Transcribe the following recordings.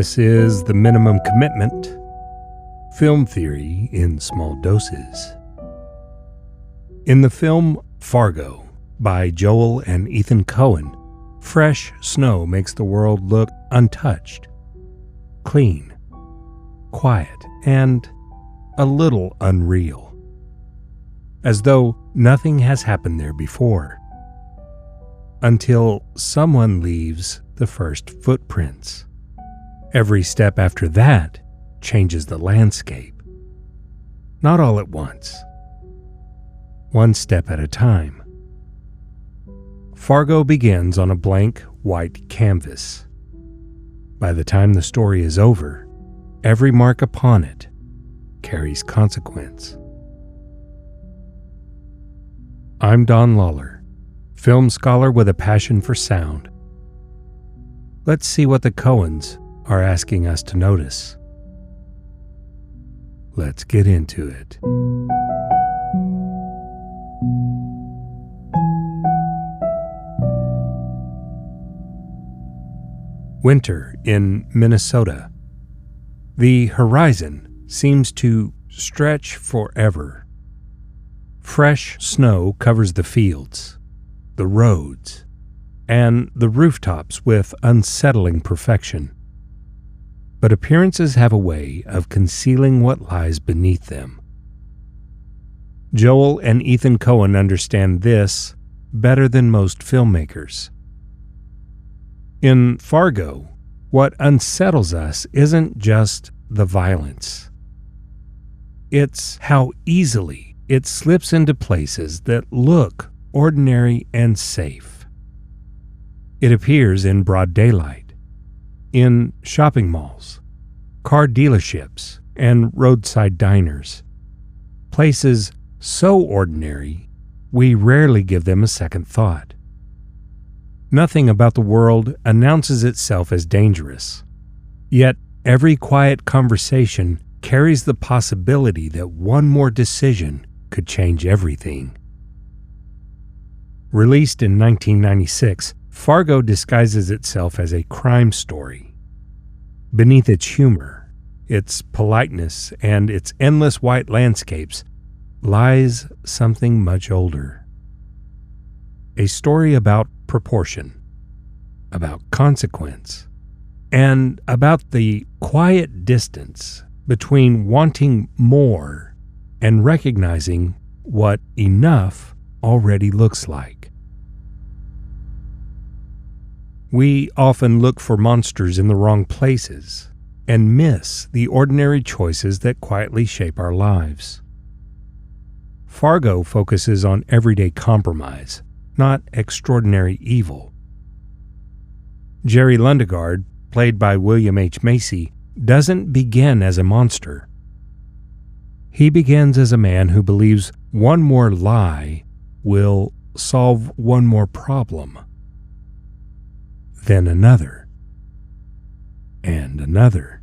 This is The Minimum Commitment, film theory in small doses. In the film Fargo by Joel and Ethan Coen, fresh snow makes the world look untouched, clean, quiet, and a little unreal, as though nothing has happened there before, until someone leaves the first footprints. Every step after that changes the landscape. Not all at once. One step at a time. Fargo begins on a blank white canvas. By the time the story is over, every mark upon it carries consequence. I'm Don Lawler, film scholar with a passion for sound. Let's see what the Coens are asking us to notice. Let's get into it. Winter in Minnesota. The horizon seems to stretch forever. Fresh snow covers the fields, the roads, and the rooftops with unsettling perfection. But appearances have a way of concealing what lies beneath them. Joel and Ethan Coen understand this better than most filmmakers. In Fargo, what unsettles us isn't just the violence. It's how easily it slips into places that look ordinary and safe. It appears in broad daylight, in shopping malls, car dealerships, and roadside diners. Places so ordinary, we rarely give them a second thought. Nothing about the world announces itself as dangerous. Yet every quiet conversation carries the possibility that one more decision could change everything. Released in 1996, Fargo disguises itself as a crime story. Beneath its humor, its politeness, and its endless white landscapes lies something much older. A story about proportion, about consequence, and about the quiet distance between wanting more and recognizing what enough already looks like. We often look for monsters in the wrong places and miss the ordinary choices that quietly shape our lives. Fargo focuses on everyday compromise, not extraordinary evil. Jerry Lundegaard, played by William H. Macy, doesn't begin as a monster. He begins as a man who believes one more lie will solve one more problem. Then another, and another.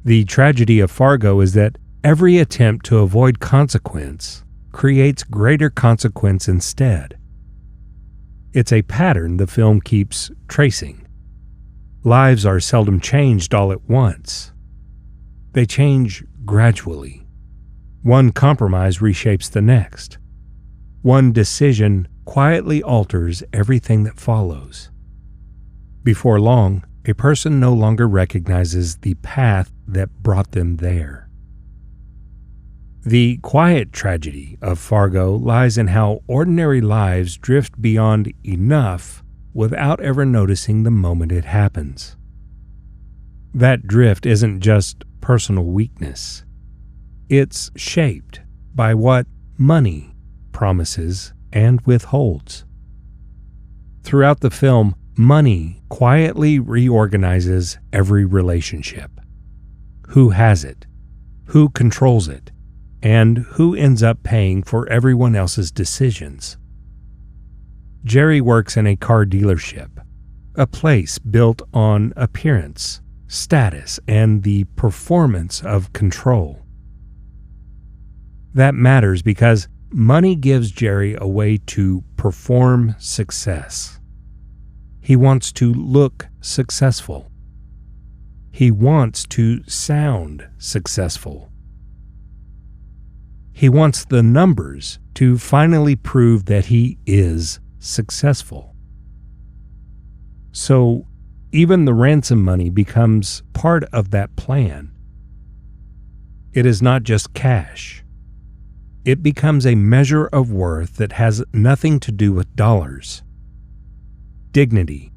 The tragedy of Fargo is that every attempt to avoid consequence creates greater consequence instead. It's a pattern the film keeps tracing. Lives are seldom changed all at once. They change gradually. One compromise reshapes the next. One decision quietly alters everything that follows. Before long, a person no longer recognizes the path that brought them there. The quiet tragedy of Fargo lies in how ordinary lives drift beyond enough without ever noticing the moment it happens. That drift isn't just personal weakness. It's shaped by what money promises and withholds. Throughout the film, money quietly reorganizes every relationship. Who has it? Who controls it? And who ends up paying for everyone else's decisions? Jerry works in a car dealership, a place built on appearance, status, and the performance of control. That matters because money gives Jerry a way to perform success. He wants to look successful. He wants to sound successful. He wants the numbers to finally prove that he is successful. So even the ransom money becomes part of that plan. It is not just cash. It becomes a measure of worth that has nothing to do with dollars. Dignity,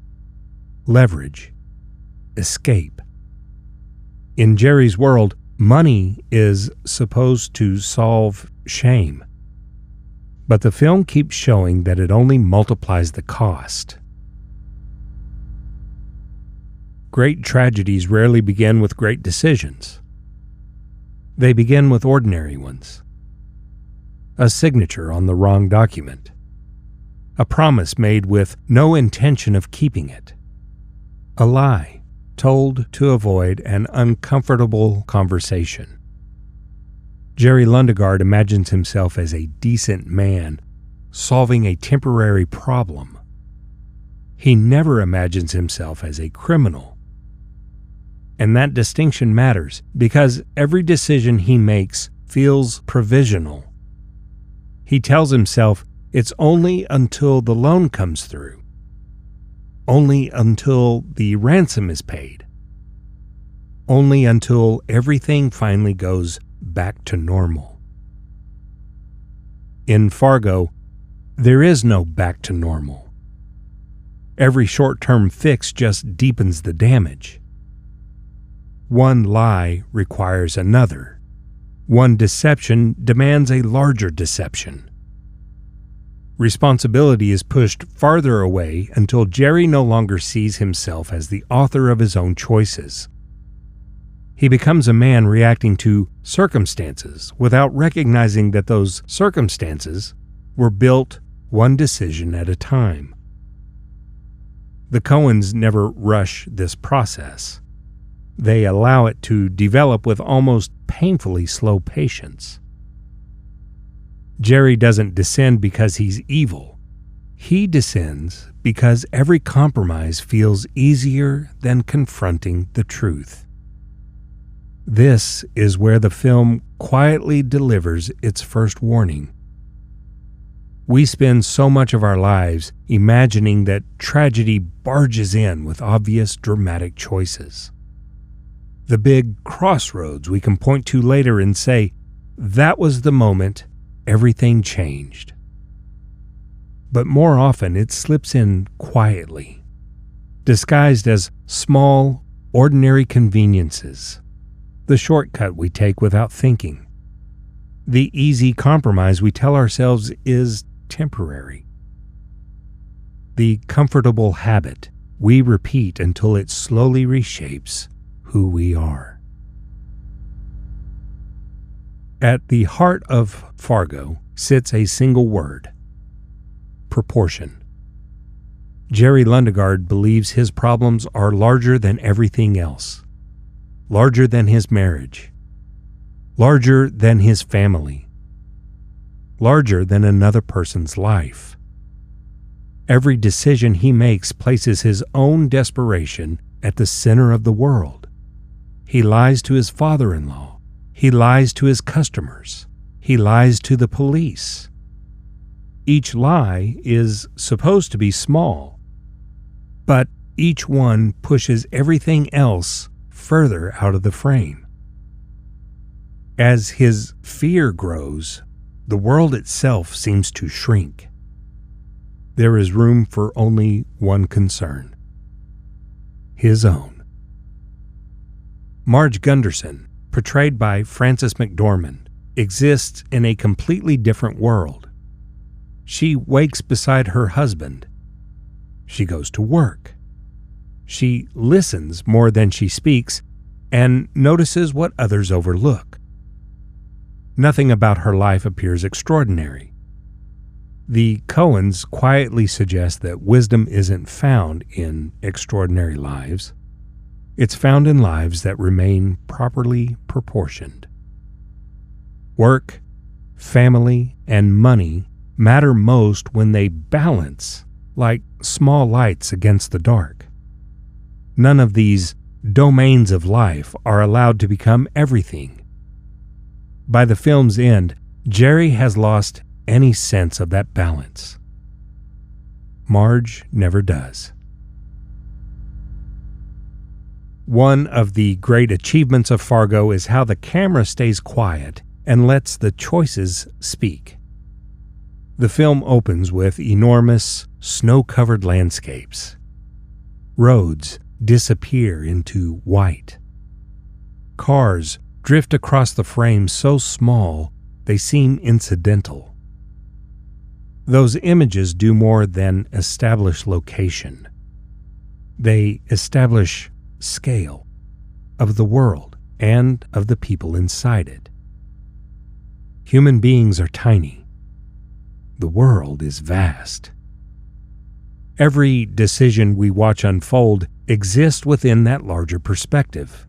leverage, escape. In Jerry's world, money is supposed to solve shame. But the film keeps showing that it only multiplies the cost. Great tragedies rarely begin with great decisions. They begin with ordinary ones. A signature on the wrong document. A promise made with no intention of keeping it. A lie told to avoid an uncomfortable conversation. Jerry Lundegaard imagines himself as a decent man solving a temporary problem. He never imagines himself as a criminal. And that distinction matters because every decision he makes feels provisional. He tells himself it's only until the loan comes through, only until the ransom is paid, only until everything finally goes back to normal. In Fargo, there is no back to normal. Every short-term fix just deepens the damage. One lie requires another. One deception demands a larger deception. Responsibility is pushed farther away until Jerry no longer sees himself as the author of his own choices. He becomes a man reacting to circumstances without recognizing that those circumstances were built one decision at a time. The Coens never rush this process. They allow it to develop with almost painfully slow patience. Jerry doesn't descend because he's evil. He descends because every compromise feels easier than confronting the truth. This is where the film quietly delivers its first warning. We spend so much of our lives imagining that tragedy barges in with obvious dramatic choices. The big crossroads we can point to later and say, that was the moment everything changed. But more often it slips in quietly, disguised as small, ordinary conveniences, the shortcut we take without thinking, the easy compromise we tell ourselves is temporary, the comfortable habit we repeat until it slowly reshapes who we are. At the heart of Fargo sits a single word: proportion. Jerry Lundegaard believes his problems are larger than everything else, larger than his marriage, larger than his family, larger than another person's life. Every decision he makes places his own desperation at the center of the world. He lies to his father-in-law. He lies to his customers. He lies to the police. Each lie is supposed to be small, but each one pushes everything else further out of the frame. As his fear grows, the world itself seems to shrink. There is room for only one concern: his own. Marge Gunderson, portrayed by Frances McDormand, exists in a completely different world. She wakes beside her husband. She goes to work. She listens more than she speaks and notices what others overlook. Nothing about her life appears extraordinary. The Coens quietly suggest that wisdom isn't found in extraordinary lives. It's found in lives that remain properly proportioned. Work, family, and money matter most when they balance like small lights against the dark. None of these domains of life are allowed to become everything. By the film's end, Jerry has lost any sense of that balance. Marge never does. One of the great achievements of Fargo is how the camera stays quiet and lets the choices speak. The film opens with enormous, snow-covered landscapes. Roads disappear into white. Cars drift across the frame so small they seem incidental. Those images do more than establish location. They establish scale of the world and of the people inside it. Human beings are tiny. The world is vast. Every decision we watch unfold exists within that larger perspective.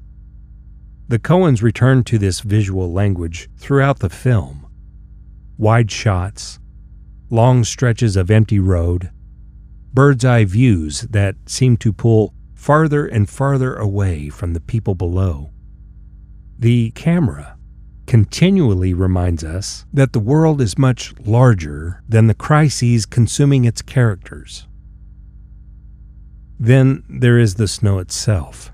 The Coens return to this visual language throughout the film. Wide shots, long stretches of empty road, bird's-eye views that seem to pull farther and farther away from the people below. The camera continually reminds us that the world is much larger than the crises consuming its characters. Then there is the snow itself,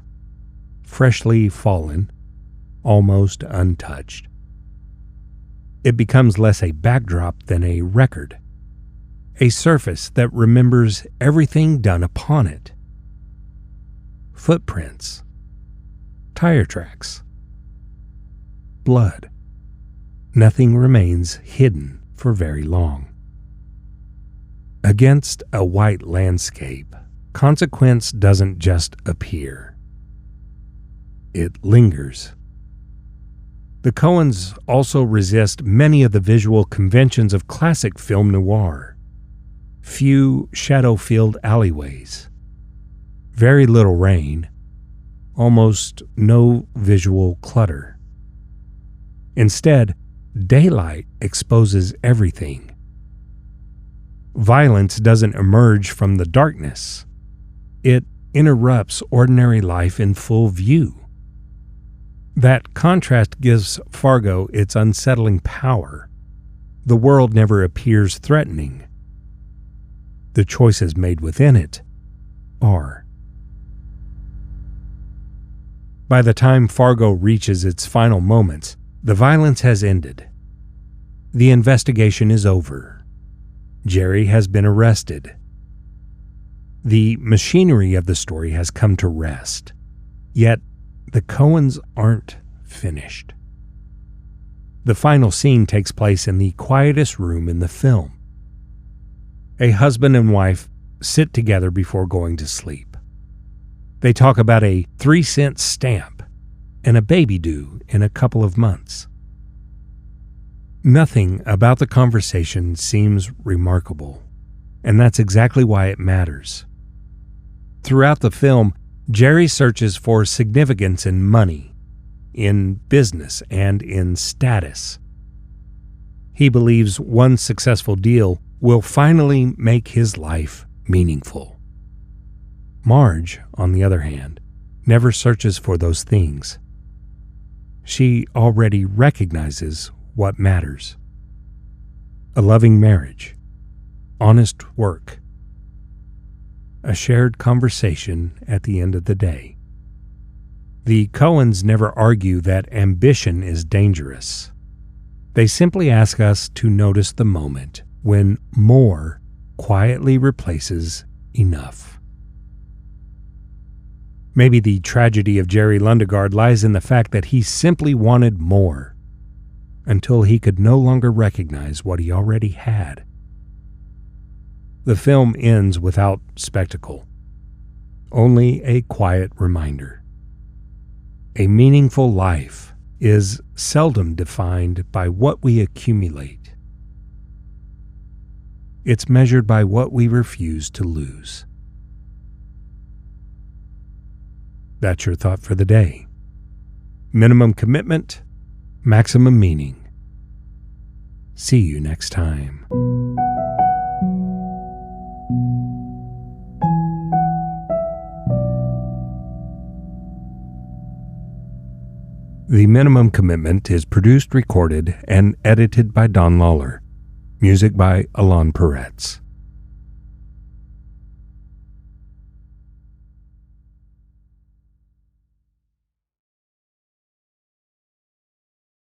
freshly fallen, almost untouched. It becomes less a backdrop than a record, a surface that remembers everything done upon it. Footprints, tire tracks, blood. Nothing remains hidden for very long. Against a white landscape, consequence doesn't just appear. It lingers. The Coens also resist many of the visual conventions of classic film noir. Few shadow-filled alleyways, very little rain, almost no visual clutter. Instead, daylight exposes everything. Violence doesn't emerge from the darkness. It interrupts ordinary life in full view. That contrast gives Fargo its unsettling power. The world never appears threatening. The choices made within it are. By the time Fargo reaches its final moments, the violence has ended. The investigation is over. Jerry has been arrested. The machinery of the story has come to rest. Yet, the Coens aren't finished. The final scene takes place in the quietest room in the film. A husband and wife sit together before going to sleep. They talk about a 3-cent stamp and a baby due in a couple of months. Nothing about the conversation seems remarkable, and that's exactly why it matters. Throughout the film, Jerry searches for significance in money, in business, and in status. He believes one successful deal will finally make his life meaningful. Marge, on the other hand, never searches for those things. She already recognizes what matters. A loving marriage, honest work, a shared conversation at the end of the day. The Coens never argue that ambition is dangerous. They simply ask us to notice the moment when more quietly replaces enough. Maybe the tragedy of Jerry Lundegaard lies in the fact that he simply wanted more, until he could no longer recognize what he already had. The film ends without spectacle, only a quiet reminder. A meaningful life is seldom defined by what we accumulate. It's measured by what we refuse to lose. That's your thought for the day. Minimum commitment, maximum meaning. See you next time. The Minimum Commitment is produced, recorded, and edited by Don Lawler. Music by Alon Peretz.